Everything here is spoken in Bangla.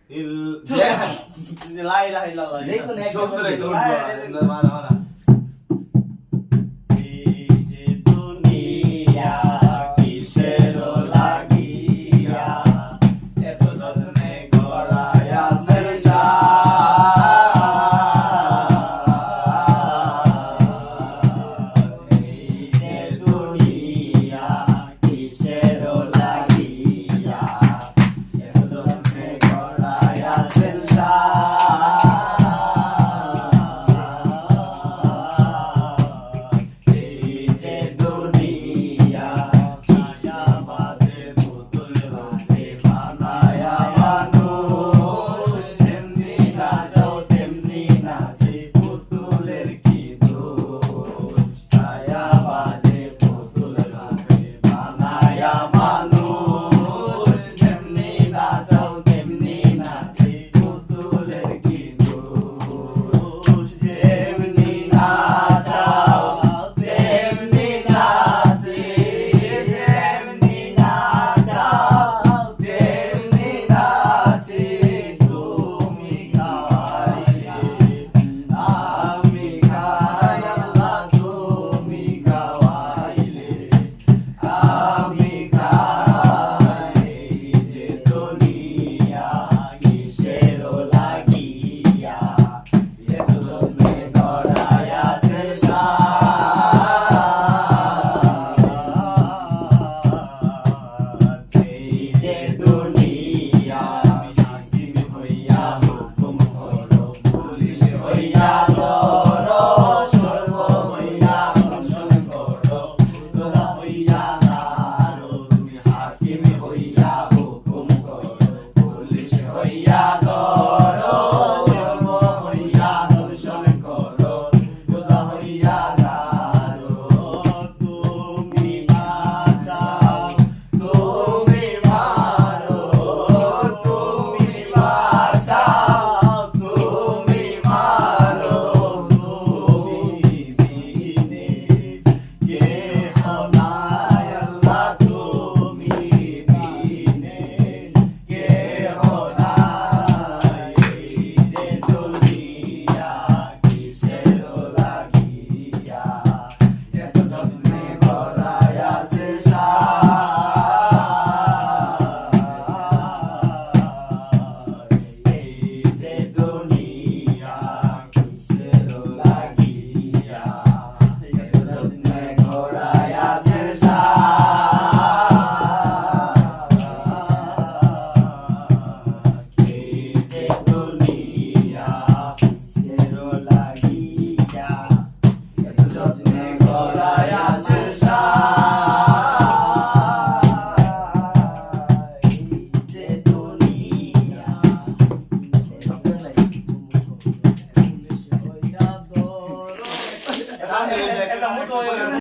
লা ইলাহা ইল্লাল্লাহ। দেখুন একটা সুন্দর একটা বলতে- উঠবো মারা মারা এই যে দুনিয়া কিসের লাগিয়া এত যত্নে গড়ায় আছেন এই যে দুনিয়া কিসের লাগিয়া এত যত্নে গড়ায় আছেন এই যে দুনিয়া মায়াবাদে পুতুল রূপে বানায়া মানুষ তেমনি নাচাও তেমনি নাচে পুতুলের কি দোষ ছায়াবাদে পুতুল রূপে বানায়া মানুষ তেমনি নাচাও তেমনি নাচে পুতুলের কি দোষ যেমনি নাচাও তেমনি নাচে যেমনি নাচাও তেমনি নাচে তুমি খাওয়াইলে আমি খাই আল্লাহ তুমি খাওয়াইলে আমি খাই এই যে দুনিয়া কিসের লাগিয়া এত জন্মে গড়ায় আছেন এই যে দুনিয়া হাকিম হইয়া হুকুম করো পুলিশ হইয়া ধরো সর্ব হইয়া দর্শন করো সোজা হইয়া সারো তুমি হাকিম হইয়া হুকুম করো পুলিশ হইয়া ধরো সর্ব হইয়া দর্শন করো সোজা হইয়া সারো তুমি বাঁচাও তুমি মারো তুমি বাঁচাও তুমি মারো তুমি বিনে কে নাই আল্লাহ তুমি বিনে কে নাই এই যে দুনিয়া কিসের লাগিয়া এত যত্নে গড়ায় আছে এই যে দুনিয়া কিসের লাগিয়া এত যত্নে গড়ায় আছে এই যে দুনিয়া কিসের লাগিয়া এত যত্নে গড়ায় আছে এই যে দুনিয়া একটা মুঠো হয়ে গেল।